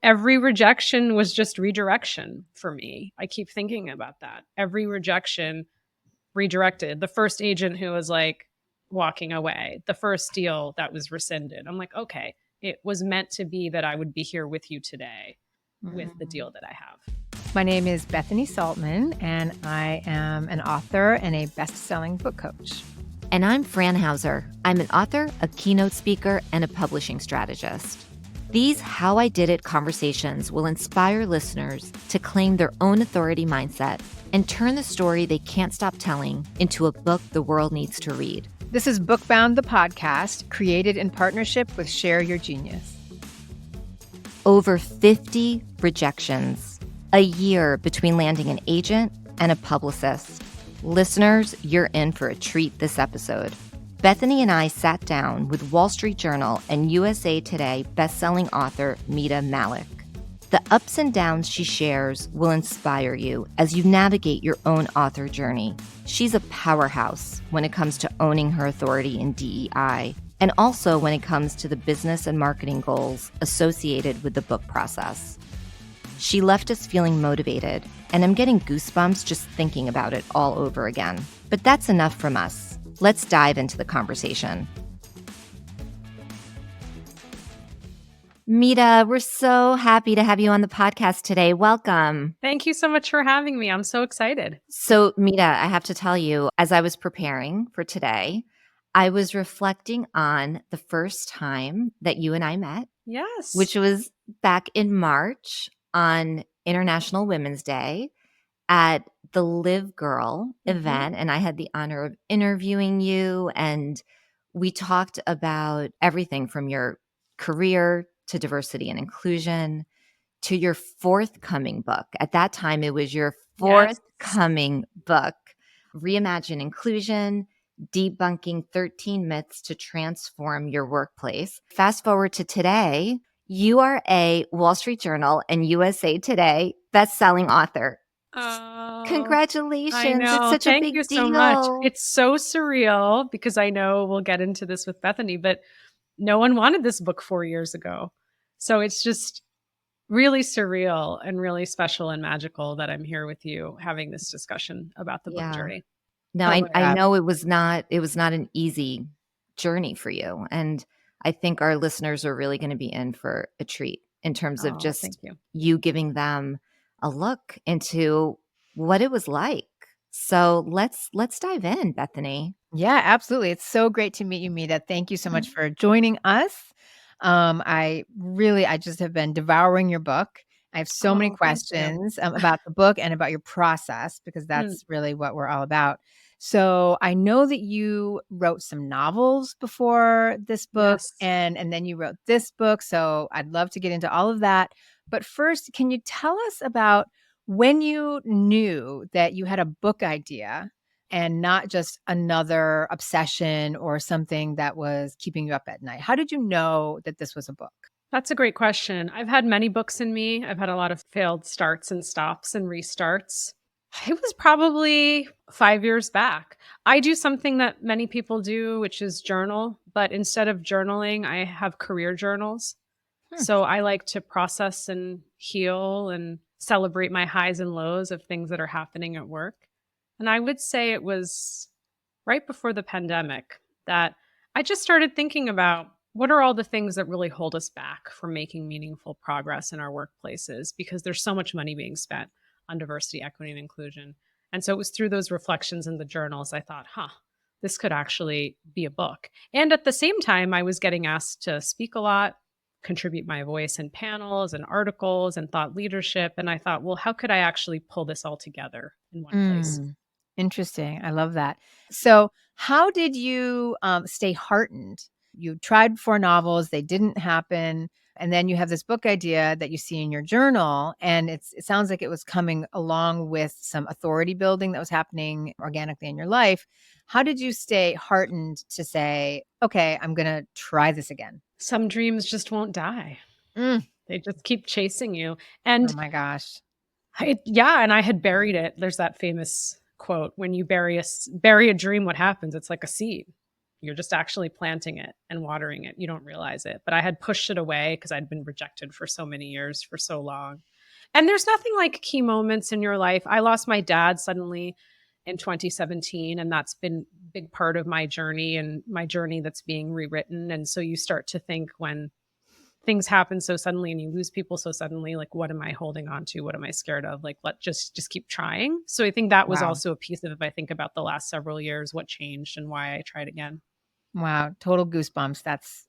every rejection was just redirection for me. I keep thinking about that. Every rejection redirected. The first agent who was like walking away, the first deal that was rescinded. I'm like, okay, it was meant to be that I would be here with you today with the deal that I have. My name is Bethany Saltman, and I am an author and a best-selling book coach. And I'm Fran Hauser. I'm an author, a keynote speaker, and a publishing strategist. These How I Did It conversations will inspire listeners to claim their own authority mindset and turn the story they can't stop telling into a book the world needs to read. This is Bookbound, the podcast, created in partnership with Share Your Genius. Over 50 rejections, a year between landing an agent and a publicist. Listeners, you're in for a treat this episode. Bethany and I sat down with Wall Street Journal and USA Today bestselling author Mita Mallick. The ups and downs she shares will inspire you as you navigate your own author journey. She's a powerhouse when it comes to owning her authority in DEI, and also when it comes to the business and marketing goals associated with the book process. She left us feeling motivated, and I'm getting goosebumps just thinking about it all over again. But that's enough from us. Let's dive into the conversation. Mita, we're so happy to have you on the podcast today. Welcome. Thank you so much for having me. I'm so excited. So, Mita, I have to tell you, as I was preparing for today, I was reflecting on the first time that you and I met. Yes. Which was back in March on International Women's Day at the Live Girl event. And I had the honor of interviewing you. And we talked about everything from your career to diversity and inclusion to your forthcoming book. At that time, it was your forthcoming book, Reimagine Inclusion, Debunking 13 Myths to Transform Your Workplace. Fast forward to today, you are a Wall Street Journal and USA Today best-selling author. Oh, congratulations. I know. It's such a big deal. Thank you so much. It's so surreal because I know we'll get into this with Bethany, but no one wanted this book 4 years ago. So it's just really surreal and really special and magical that I'm here with you having this discussion about the book journey. No, I know it was not an easy journey for you. And I think our listeners are really going to be in for a treat in terms of just you giving them a look into what it was like. So let's dive in, Bethany. Yeah, absolutely. It's so great to meet you, Mita. Thank you so much for joining us. I just have been devouring your book. I have so many questions about the book and about your process, because that's really what we're all about. So I know that you wrote some novels before this book, and then you wrote this book. So I'd love to get into all of that. But first, can you tell us about when you knew that you had a book idea and not just another obsession or something that was keeping you up at night? How did you know that this was a book? That's a great question. I've had many books in me. I've had a lot of failed starts and stops and restarts. It was probably 5 years back. I do something that many people do, which is journal. But instead of journaling, I have career journals. So I like to process and heal and celebrate my highs and lows of things that are happening at work. And I would say it was right before the pandemic that I just started thinking about what are all the things that really hold us back from making meaningful progress in our workplaces, because there's so much money being spent on diversity, equity, and inclusion. And so it was through those reflections in the journals I thought, this could actually be a book. And at the same time, I was getting asked to speak a lot, contribute my voice in panels and articles and thought leadership. And I thought, well, how could I actually pull this all together in one place? Interesting. I love that. So how did you stay heartened? You tried 4 novels, they didn't happen. And then you have this book idea that you see in your journal. And it sounds like it was coming along with some authority building that was happening organically in your life. How did you stay heartened to say, okay, I'm going to try this again? Some dreams just won't die. They just keep chasing you. And oh my gosh. And I had buried it. There's that famous quote, when you bury a dream, what happens? It's like a seed. You're just actually planting it and watering it. You don't realize it. But I had pushed it away because I'd been rejected for so many years, for so long. And there's nothing like key moments in your life. I lost my dad suddenly in 2017, and that's been a big part of my journey and my journey that's being rewritten. And so you start to think, when things happen so suddenly and you lose people so suddenly, like, what am I holding on to? What am I scared of? Like, let just keep trying. So I think that was Wow. also a piece of, if I think about the last several years, what changed and why I tried again. Wow. Total goosebumps. That's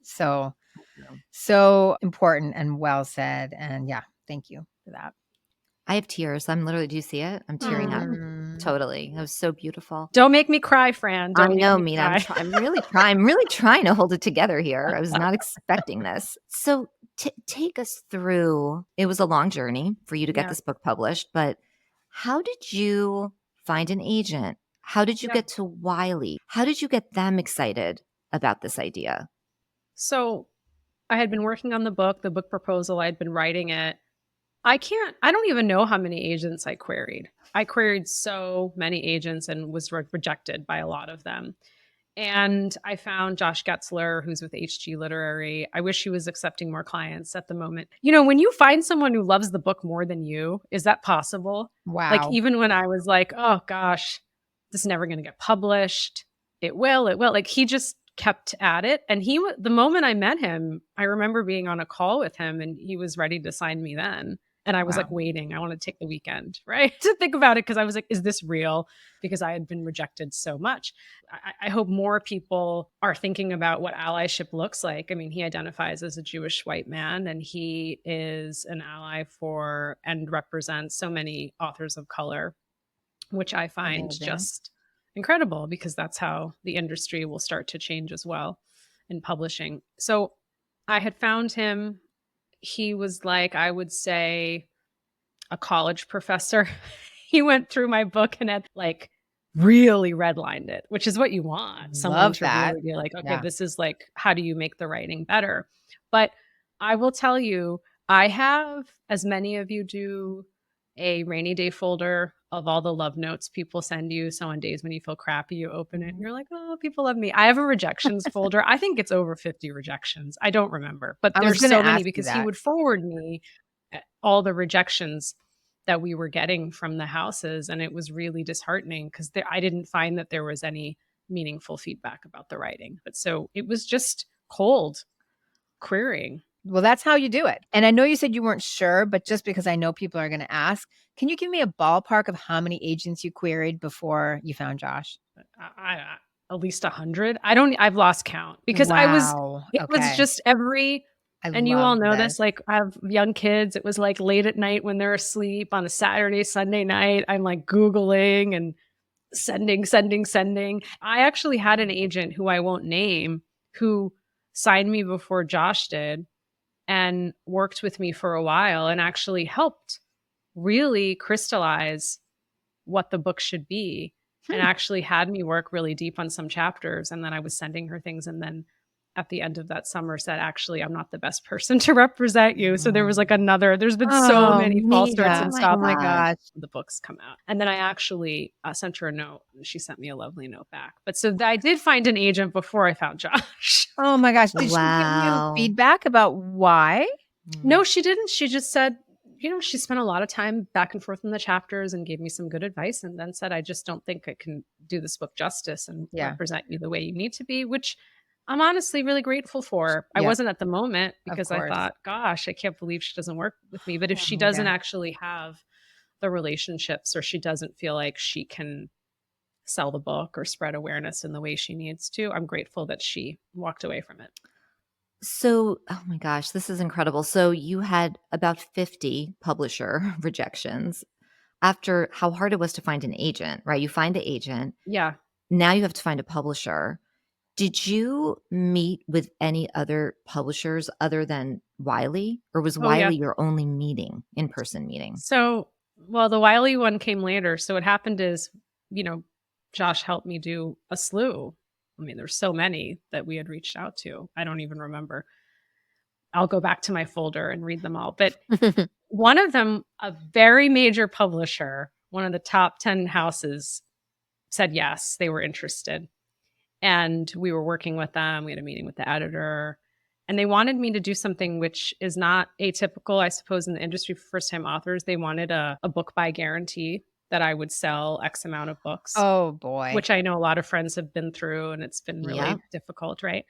so important and well said. And yeah, thank you for that. I have tears. I'm literally, do you see it? I'm tearing up. Totally. It was so beautiful. Don't make me cry, Fran. Don't I know, make me Mita. cry. I'm really trying. I'm really trying to hold it together here. I was not expecting this. So take us through. It was a long journey for you to get Yeah. this book published, but how did you find an agent? How did you get to Wiley? How did you get them excited about this idea? So I had been working on the book proposal. I had been writing it. I don't even know how many agents I queried. I queried so many agents and was rejected by a lot of them. And I found Josh Getzler, who's with HG Literary. I wish he was accepting more clients at the moment. You know, when you find someone who loves the book more than you, is that possible? Wow. Like, even when I was like, oh gosh, this is never going to get published. It will. Like, he just kept at it. And the moment I met him, I remember being on a call with him and he was ready to sign me then. And I was like waiting. I want to take the weekend, right, to think about it, because I was like, is this real? Because I had been rejected so much. I hope more people are thinking about what allyship looks like. I mean, he identifies as a Jewish white man, and he is an ally for and represents so many authors of color, which I find just incredible, because that's how the industry will start to change as well in publishing. So I had found him. He was like, I would say, a college professor. He went through my book and had like really redlined it, which is what you want. Someone to really be like, okay, this is like, how do you make the writing better? But I will tell you, I have, as many of you do, a rainy day folder of all the love notes people send you. So on days when you feel crappy, you open it and you're like, oh, people love me. I have a rejections folder. I think it's over 50 rejections. I don't remember, but there's so many, because he would forward me all the rejections that we were getting from the houses. And it was really disheartening, because I didn't find that there was any meaningful feedback about the writing. But so it was just cold querying. Well, that's how you do it. And I know you said you weren't sure, but just because I know people are going to ask, can you give me a ballpark of how many agents you queried before you found Josh? At least 100. I've lost count, because it was just and you all know this, like, I have young kids. It was like late at night when they're asleep on a Saturday, Sunday night. I'm like Googling and sending. I actually had an agent who I won't name, who signed me before Josh did and worked with me for a while and actually helped really crystallize what the book should be, and actually had me work really deep on some chapters. And then I was sending her things. And then at the end of that summer said, actually, I'm not the best person to represent you. So there was like there's been so many false starts and stops. Oh my gosh. The books come out. And then I actually sent her a note, and she sent me a lovely note back. But so I did find an agent before I found Josh. Oh my gosh. Did she give you feedback about why? No, she didn't. She just said, she spent a lot of time back and forth in the chapters and gave me some good advice, and then said, I just don't think I can do this book justice and represent you the way you need to be, which I'm honestly really grateful for. I wasn't at the moment, because I thought, gosh, I can't believe she doesn't work with me. But if she doesn't actually have the relationships, or she doesn't feel like she can sell the book or spread awareness in the way she needs to, I'm grateful that she walked away from it. So, oh my gosh, this is incredible. So you had about 50 publisher rejections after how hard it was to find an agent, right? You find the agent. Yeah. Now you have to find a publisher. Did you meet with any other publishers other than Wiley, or was Wiley your only in-person meeting? So, well, the Wiley one came later. So what happened is, Josh helped me do a slew. I mean, there's so many that we had reached out to. I don't even remember. I'll go back to my folder and read them all. But one of them, a very major publisher, one of the top 10 houses, said yes, they were interested. And we were working with them. We had a meeting with the editor. And they wanted me to do something which is not atypical, I suppose, in the industry for first-time authors. They wanted a book buy guarantee that I would sell X amount of books, Oh, boy. which I know a lot of friends have been through, and it's been really Yep. difficult, right?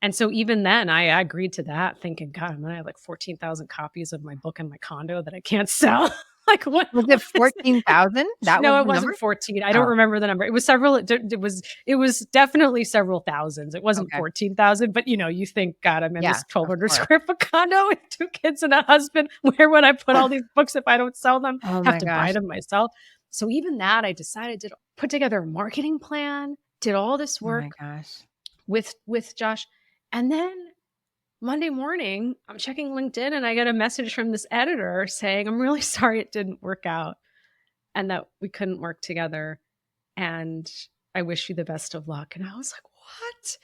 And so even then, I agreed to that, thinking, God, I'm going to have like 14,000 copies of my book in my condo that I can't sell. Like, what Was it 14,000? That no, was it the wasn't number? 14. I don't Oh. remember the number. It was several. It was definitely several thousands. It wasn't Okay. 14,000, but you think, God, I'm in Yeah, this of 1,200 course. square foot condo with 2 kids and a husband. Where would I put all these books if I don't sell them? Oh, Have my to buy gosh. them myself. So even that, I decided to put together a marketing plan, did all this Oh, my work gosh. with Josh. And then Monday morning, I'm checking LinkedIn and I get a message from this editor saying, I'm really sorry it didn't work out and that we couldn't work together. And I wish you the best of luck. And I was like, what?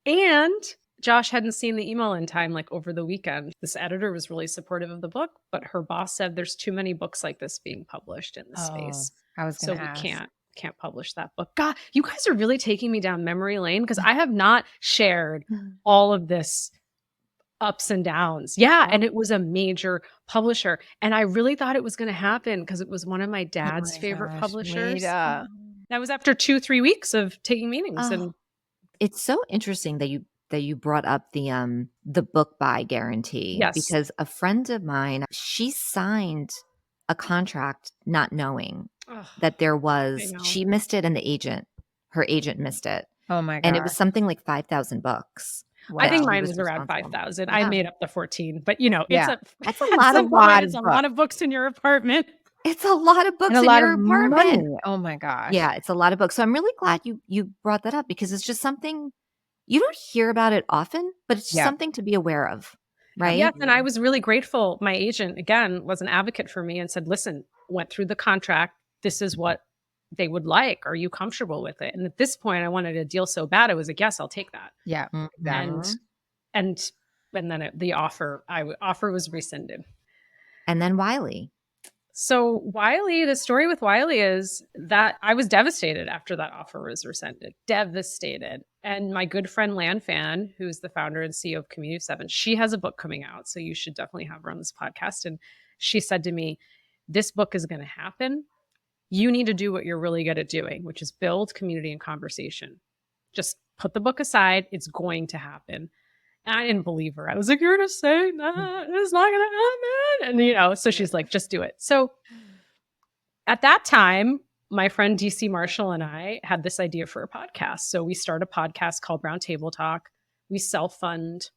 And Josh hadn't seen the email in time, like over the weekend. This editor was really supportive of the book, but her boss said there's too many books like this being published in the space. I was So going to we ask. can't publish that book. God, you guys are really taking me down memory lane because I have not shared all of this ups and downs. Yeah. And it was a major publisher. And I really thought it was going to happen because it was one of my dad's my favorite gosh, publishers. Mita. That was after 2-3 weeks of taking meetings. Oh, And it's so interesting that you brought up the book buy guarantee. Yes. Because a friend of mine, she signed a contract not knowing ugh, that there I was, know. she missed it and her agent missed it. Oh, my gosh. And it was something like 5,000 books. I think She mine was was around responsible. 5,000. Yeah. I made up the 14, but Yeah. That's a at lot some of point, lot it's of a lot of books in your apartment. It's a lot of books and a in lot your of apartment. money. Oh, my gosh. Yeah, it's a lot of books. So I'm really glad you brought that up because it's just something you don't hear about it often, but it's just Yeah. something to be aware of, right? Yes, and I was really grateful. My agent, again, was an advocate for me and said, listen, went through the contract. This is what they would like. Are you comfortable with it? And at this point, I wanted a deal so bad. I was like, yes, I'll take that. Yeah. Exactly. And then the offer was rescinded. And then Wiley. So Wiley, the story with Wiley is that I was devastated after that offer was rescinded. Devastated. And my good friend Lan Fan, who's the founder and CEO of Community 7, she has a book coming out. So you should definitely have her on this podcast. And she said to me, this book is going to happen. You need to do what you're really good at doing, which is build community and conversation. Just put the book aside. It's going to happen. And I didn't believe her. I was like, you're going to say that it's not going to happen. And, so she's like, just do it. So at that time, my friend DC Marshall and I had this idea for a podcast. So we start a podcast called Round Table Talk. We self-fund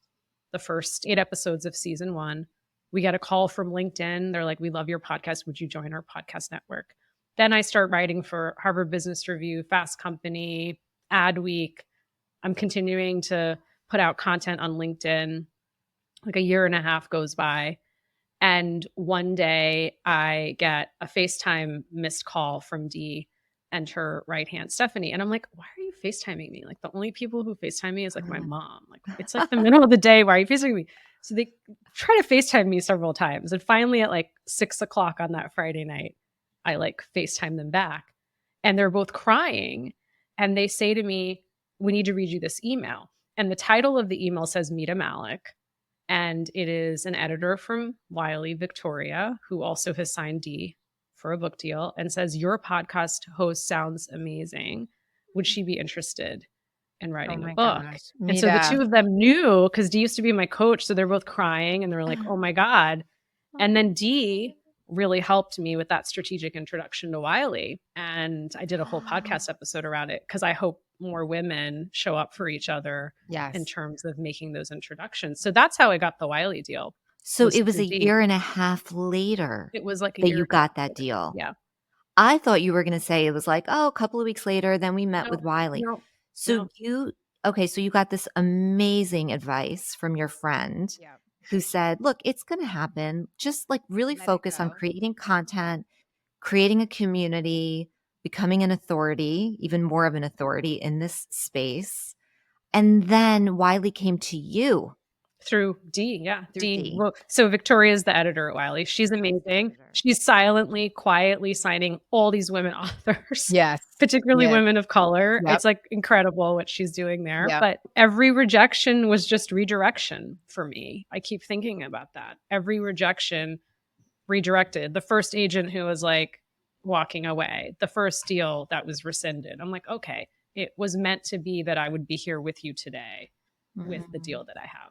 the first 8 episodes of season 1. We get a call from LinkedIn. They're like, we love your podcast. Would you join our podcast network? Then I start writing for Harvard Business Review, Fast Company, Adweek. I'm continuing to put out content on LinkedIn. Like a year and a half goes by. And one day I get a FaceTime missed call from Dee and her right hand, Stephanie. And I'm like, why are you FaceTiming me? Like the only people who FaceTime me is like my mom. Like it's like the middle of the day. Why are you FaceTiming me? So they try to FaceTime me several times. And finally at like 6:00 on that Friday night, I like FaceTime them back. And they're both crying. And they say to me, we need to read you this email. And the title of the email says Mita Mallick. And it is an editor from Wiley, Victoria, who also has signed Dee for a book deal and says, your podcast host sounds amazing. Would she be interested in writing a book? Gosh. And so the two of them knew because Dee used to be my coach. So they're both crying and they're like, oh my God. And then Dee really helped me with that strategic introduction to Wiley. And I did a whole podcast episode around it because I hope more women show up for each other in terms of making those introductions. So that's how I got the Wiley deal. So it was a year and a half later it was like a that year you got that deal. Yeah. I thought you were going to say it was like, oh, a couple of weeks later, then we met with Wiley. So you got this amazing advice from your friend who said, look, it's going to happen. Just like really focus on creating content, creating a community, becoming an authority, even more of an authority in this space. And then Wiley came to you. Through D, yeah. Through D. D. Well, so Victoria's the editor at Wiley. She's amazing. Editor. She's silently, quietly signing all these women authors, Yes. particularly Yes. women of color. Yep. It's like incredible what she's doing there. Yep. But every rejection was just redirection for me. I keep thinking about that. Every rejection redirected. The first agent who was like walking away, the first deal that was rescinded. I'm like, okay, it was meant to be that I would be here with you today with the deal that I have.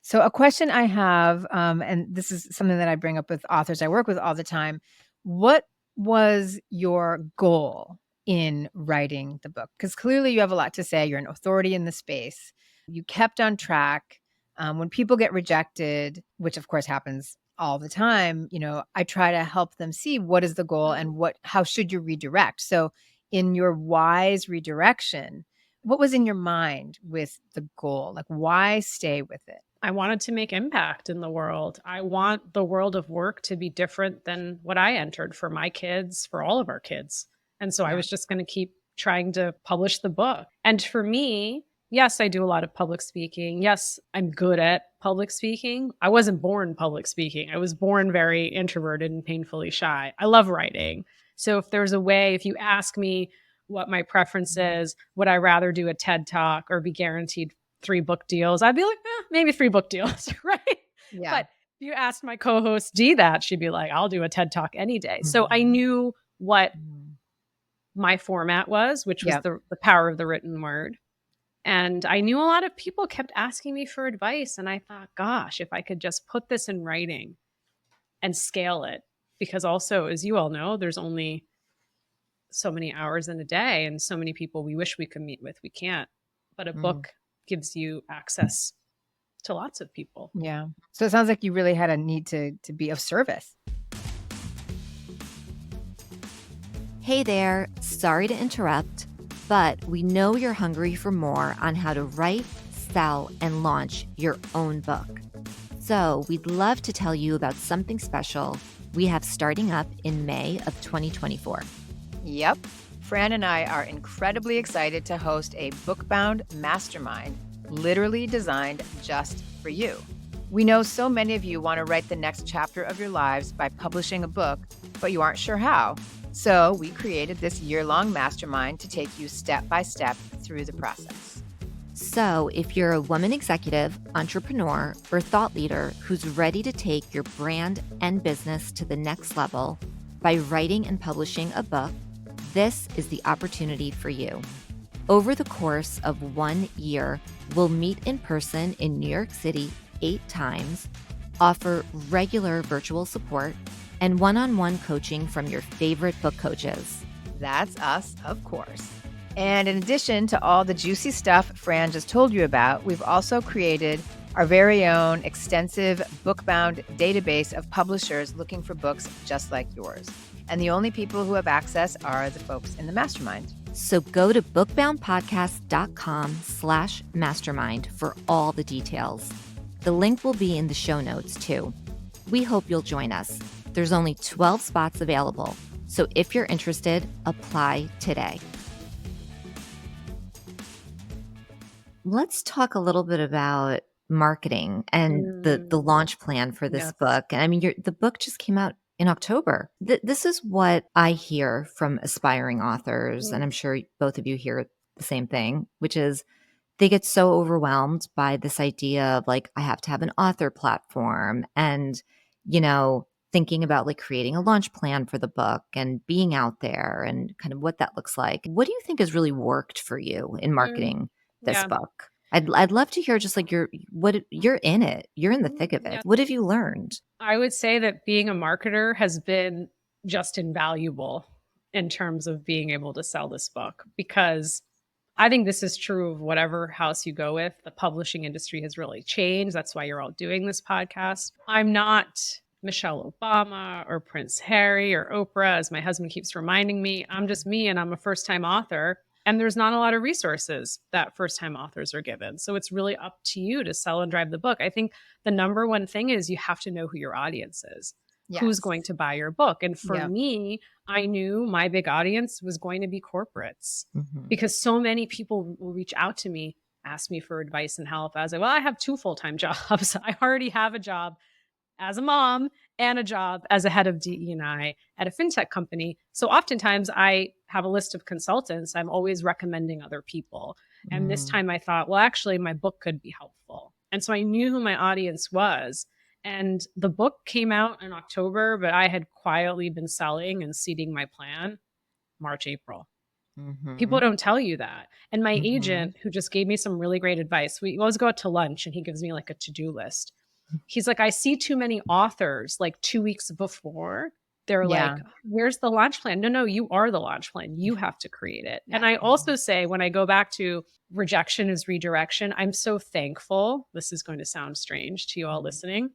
So a question I have, and this is something that I bring up with authors I work with all the time. What was your goal in writing the book? Because clearly you have a lot to say. You're an authority in the space. You kept on track. When people get rejected, which of course happens all the time, I try to help them see what is the goal and how should you redirect. So in your wise redirection, what was in your mind with the goal? Like, why stay with it? I wanted to make impact in the world. I want the world of work to be different than what I entered for my kids, for all of our kids. And so I was just going to keep trying to publish the book. And for me, yes, I do a lot of public speaking. Yes, I'm good at public speaking. I wasn't born public speaking. I was born very introverted and painfully shy. I love writing. So if there's a way, if you ask me what my preference is, would I rather do a TED Talk or be guaranteed 3 book deals? I'd be like, maybe 3 book deals, right? Yeah. But if you asked my co-host Dee that, she'd be like, I'll do a TED Talk any day. So I knew what my format was, which was the power of the written word. And I knew a lot of people kept asking me for advice. And I thought, gosh, if I could just put this in writing and scale it, because also, as you all know, there's only so many hours in a day and so many people we wish we could meet with. We can't. But a book gives you access to lots of people. Yeah. So it sounds like you really had a need to be of service. Hey there, sorry to interrupt, but we know you're hungry for more on how to write, sell, and launch your own book. So we'd love to tell you about something special we have starting up in May of 2024. Yep. Fran and I are incredibly excited to host a book-bound mastermind, literally designed just for you. We know so many of you want to write the next chapter of your lives by publishing a book, but you aren't sure how. So we created this year-long mastermind to take you step by step through the process. So if you're a woman executive, entrepreneur, or thought leader who's ready to take your brand and business to the next level by writing and publishing a book, this is the opportunity for you. Over the course of 1 year, we'll meet in person in New York City 8 times, offer regular virtual support, and one-on-one coaching from your favorite book coaches. That's us, of course. And in addition to all the juicy stuff Fran just told you about, we've also created our very own extensive book-bound database of publishers looking for books just like yours. And the only people who have access are the folks in the mastermind. So go to bookboundpodcast.com/mastermind for all the details. The link will be in the show notes too. We hope you'll join us. There's only 12 spots available. So if you're interested, apply today. Let's talk a little bit about marketing and the launch plan for this book. I mean, the book just came out in October. This is what I hear from aspiring authors, and I'm sure both of you hear the same thing, which is they get so overwhelmed by this idea of like, I have to have an author platform and, thinking about like creating a launch plan for the book and being out there and kind of what that looks like. What do you think has really worked for you in marketing this book? I'd love to hear just like you're in it. You're in the thick of it. Yeah. What have you learned? I would say that being a marketer has been just invaluable in terms of being able to sell this book, because I think this is true of whatever house you go with. The publishing industry has really changed. That's why you're all doing this podcast. I'm not Michelle Obama or Prince Harry or Oprah, as my husband keeps reminding me. I'm just me, and I'm a first-time author. And there's not a lot of resources that first-time authors are given. So it's really up to you to sell and drive the book. I think the number one thing is you have to know who your audience is. Yes. Who's going to buy your book. And for me, I knew my big audience was going to be corporates, because so many people will reach out to me asked me for advice and help. I was like, well, I have 2 full-time jobs. I already have a job as a mom and a job as a head of DE&I at a fintech company. So oftentimes I have a list of consultants. I'm always recommending other people. And this Mm. time I thought, well, actually, my book could be helpful. And so I knew who my audience was. And the book came out in October, but I had quietly been selling and seeding my plan March, April. People Mhm. don't tell you that. And my Mhm. agent, who just gave me some really great advice, we always go out to lunch and he gives me like a to-do list. He's like, I see too many authors like 2 weeks before. They're Yeah. like, where's the launch plan? No, no, you are the launch plan. You have to create it. And Yeah. I also say, when I go back to rejection is redirection, I'm so thankful. This is going to sound strange to you all Mhm. listening,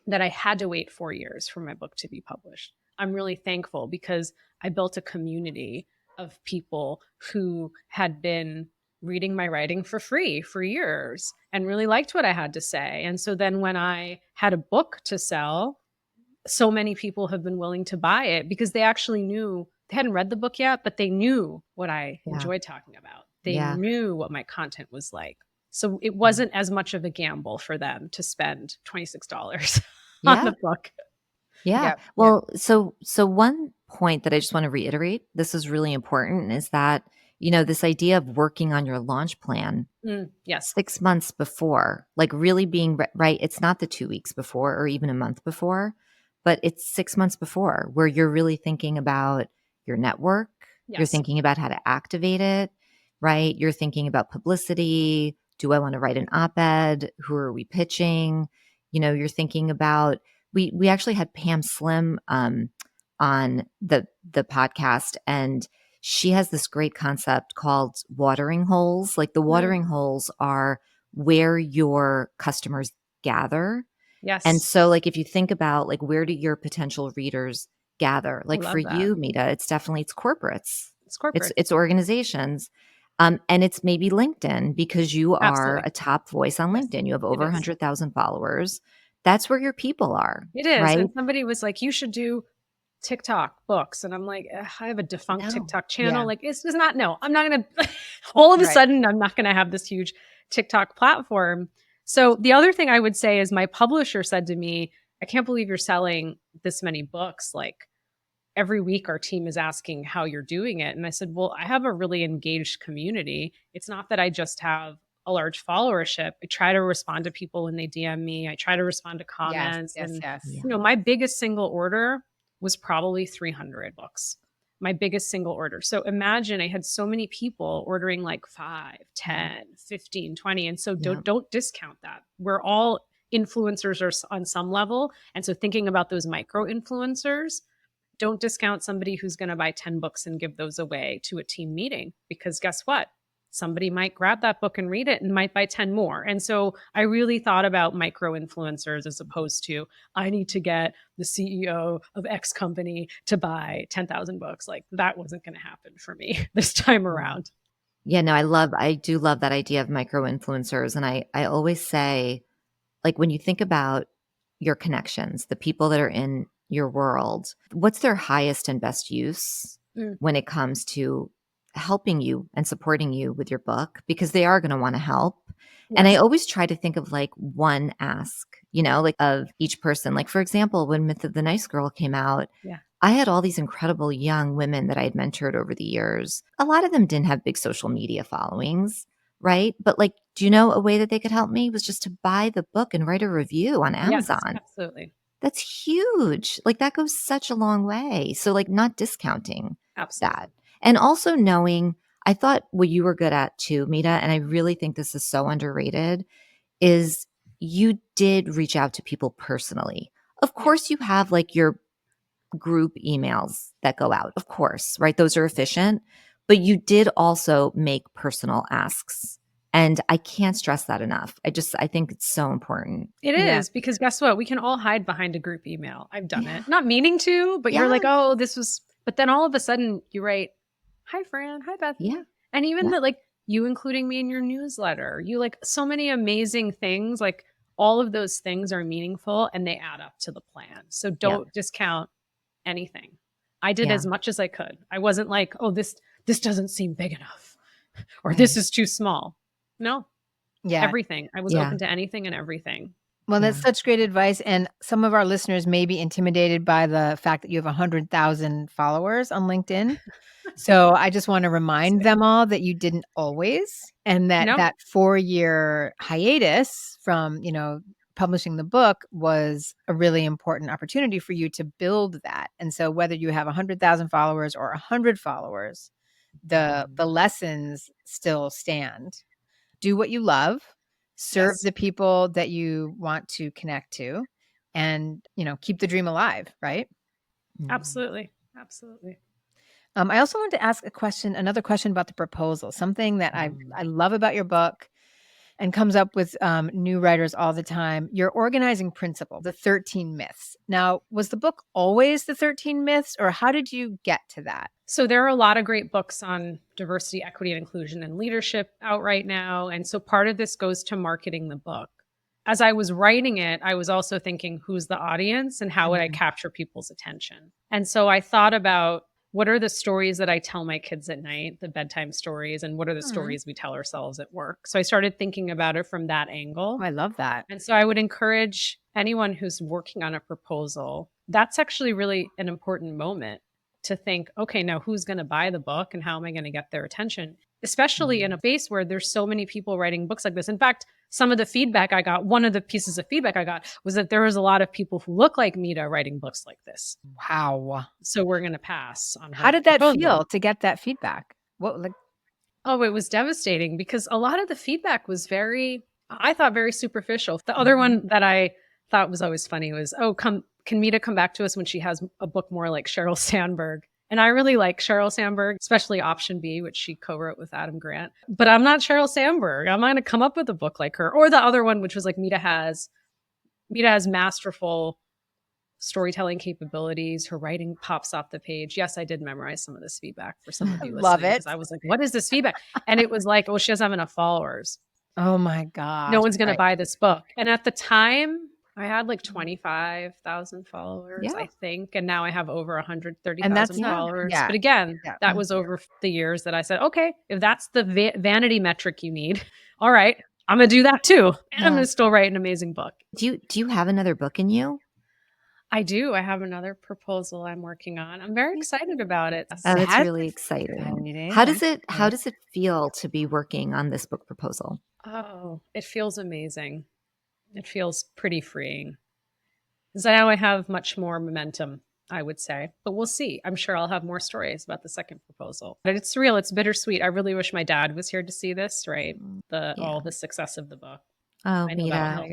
that I had to wait 4 years for my book to be published. I'm really thankful because I built a community of people who had been reading my writing for free for years and really liked what I had to say. And so then when I had a book to sell, so many people have been willing to buy it because they actually knew they hadn't read the book yet, but they knew what I Yeah. enjoyed talking about. They Yeah. knew what my content was like. So it Mm. wasn't as much of a gamble for them to spend $26 on Yeah. the book. Yeah. Yep. Yep. Well, so one point that I just want to reiterate, this is really important, is that, this idea of working on your launch plan Yes, 6 months before, like really being right. It's not the 2 weeks before or even a month before, but it's 6 months before where you're really thinking about your network. You're yes, thinking about how to activate it, right? You're thinking about publicity. Do I want to write an op-ed? Who are we pitching? You're thinking about, we actually had Pam Slim on the podcast, and she has this great concept called watering holes. Like the mm, watering holes are where your customers gather. And yes. so like if you think about like where do your potential readers gather? I Like for love that. you, Mita, it's corporates. It's It's corporates. organizations. And it's maybe LinkedIn because you are Absolutely. a top voice on Yes, LinkedIn. You have it over is. 100,000 followers. That's where your people are, It is. right? And somebody was like, you should do TikTok books. And I'm like, "Ugh, I have a defunct No. TikTok channel. Yeah. Like, it's not, no, I'm not going to, all of a Right. sudden, I'm not going to have this huge TikTok platform. So the other thing I would say is my publisher said to me, I can't believe you're selling this many books. Like, every week our team is asking how you're doing it. And I said, well, I have a really engaged community. It's not that I just have a large followership. I try to respond to people when they DM me. I try to respond to Yes. comments. Yes. And, Yes. Yeah. my biggest single order was probably 300 books. My biggest single order. So imagine I had so many people ordering like 5, 10, 15, 20. And so Yeah. don't discount that. We're all influencers or on some level. And so thinking about those micro influencers, don't discount somebody who's going to buy 10 books and give those away to a team meeting, because guess what? Somebody might grab that book and read it and might buy 10 more. And so I really thought about micro influencers as opposed to, I need to get the CEO of X company to buy 10,000 books. Like, that wasn't going to happen for me this time Yeah. around. Yeah, no, I do love that idea of micro influencers. And I always say, like, when you think about your connections, the people that are in your world, what's their highest and best use Mm, when it comes to helping you and supporting you with your book? Because they are going to want to help. And I yes. always try to think of like one ask, like of each person. Like, for example, when Myth of the Nice Girl came out, Yeah. I had all these incredible young women that I had mentored over the years. A lot of them didn't have big social media followings, right? But like, do you know a way that they could help me was just to buy the book and write a review on Yes, Amazon. absolutely. That's huge. Like that goes such a long way. So like not discounting Absolutely. that. And also knowing, I thought what you were good at too, Mita, and I really think this is so underrated, is you did reach out to people personally. Of course, Yes. you have like your group emails that go out, of course, right? Those are efficient, but you did also make personal asks. And I can't stress that enough. I think it's so important. It Yeah. is, because guess what? We can all hide behind a group email. I've done Yeah. it. Not meaning to, but you're like, Yeah. oh, this was, but then all of a sudden you write, hi, Fran. Hi, Yeah. Bethany. And even Yeah. that, like, you including me in your newsletter, you like so many amazing things. Like, all of those things are meaningful and they add up to the plan. So Yeah. don't discount anything. I did Yeah. as much as I could. I wasn't like, oh, this doesn't seem big enough or Right. this is too small. No, Yeah. everything. I was open to anything and everything. Well, that's such great advice. And some of our listeners may be intimidated by the fact that you have 100,000 followers on LinkedIn. So I just want to remind them all that you didn't always, and that No. that 4-year hiatus from, publishing the book was a really important opportunity for you to build that. And so whether you have 100,000 followers or 100 followers, the lessons still stand. Do what you love, serve the people that you want to connect to, and, keep the dream alive, right? Absolutely. Absolutely. I also wanted to ask another question about the proposal, something that I love about your book and comes up with new writers all the time. Your organizing principle, the 13 myths. Now, was the book always the 13 myths, or how did you get to that? So there are a lot of great books on diversity, equity, and inclusion and leadership out right now. And so part of this goes to marketing the book. As I was writing it, I was also thinking, who's the audience and how would I capture people's attention? And so I thought about, what are the stories that I tell my kids at night, the bedtime stories, and what are the stories we tell ourselves at work? So I started thinking about it from that angle. I love that. And so I would encourage anyone who's working on a proposal, that's actually really an important moment to think, okay, now who's going to buy the book and how am I going to get their attention? Especially in a space where there's so many people writing books like this. In fact, some of the feedback I got, one of the pieces of feedback I got was that there was a lot of people who look like Mita writing books like this. Wow. So we're going to pass on her How did that proposal. feel to get that feedback? Oh, it was devastating because a lot of the feedback was I thought very superficial. The other one that I thought was always funny was, can Mita come back to us when she has a book more like Sheryl Sandberg? And I really like Sheryl Sandberg, especially Option B, which she co-wrote with Adam Grant. But I'm not Sheryl Sandberg. I'm not going to come up with a book like her. Or the other one, which was like Mita has masterful storytelling capabilities. Her writing pops off the page. Yes, I did memorize some of this feedback for some of you listening. Love it. I was like, what is this feedback? And it was like, she doesn't have enough followers. Oh my God. No one's going to buy this book. And at the time, I had like 25,000 followers, I think. And now I have over 130,000 followers. Yeah. But again, that was over the years that I said, okay, if that's the vanity metric you need, all right, I'm going to do that too. And I'm going to still write an amazing book. Do you have another book in you? I do. I have another proposal I'm working on. I'm very excited about it. Oh, that's really exciting. How does it feel to be working on this book proposal? Oh, it feels amazing. It feels pretty freeing. Because now I have much more momentum, I would say. But we'll see. I'm sure I'll have more stories about the second proposal. But it's surreal. It's bittersweet. I really wish my dad was here to see this, right? All the success of the book. Oh, Mita.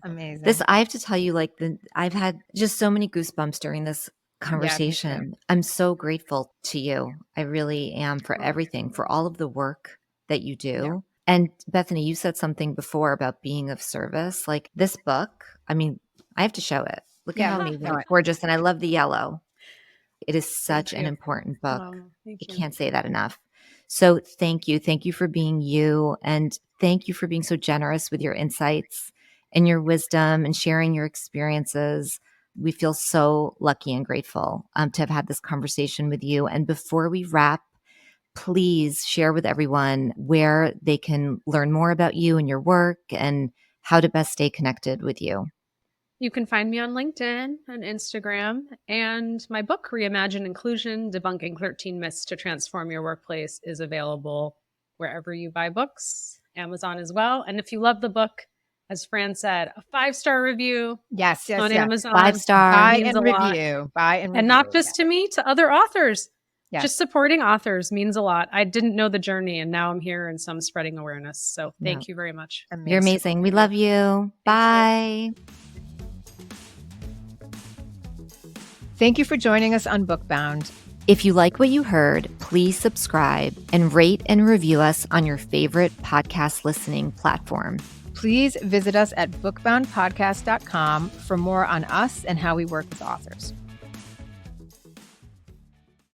Amazing. I have to tell you, I've had just so many goosebumps during this conversation. I'm so grateful to you. I really am for everything, for all of the work that you do. Yeah. And Bethany, you said something before about being of service. Like this book, I mean, I have to show it. Look at how amazing, gorgeous. And I love the yellow. It is such an important book. I can't say that enough. So thank you. Thank you for being you. And thank you for being so generous with your insights and your wisdom and sharing your experiences. We feel so lucky and grateful to have had this conversation with you. And before we wrap, please share with everyone where they can learn more about you and your work and how to best stay connected with you. You can find me on LinkedIn and Instagram, and my book, Reimagine Inclusion, Debunking 13 Myths to Transform Your Workplace, is available wherever you buy books, Amazon as well. And if you love the book, as Fran said, a 5-star review on Amazon. 5-star. Buy and review. And not just to me, to other authors. Yes. Just supporting authors means a lot. I didn't know the journey, and now I'm here, and so I'm spreading awareness. So thank you very much. Amazing. You're amazing. We love you. Bye. Thank you for joining us on Bookbound. If you like what you heard, please subscribe and rate and review us on your favorite podcast listening platform. Please visit us at bookboundpodcast.com for more on us and how we work with authors.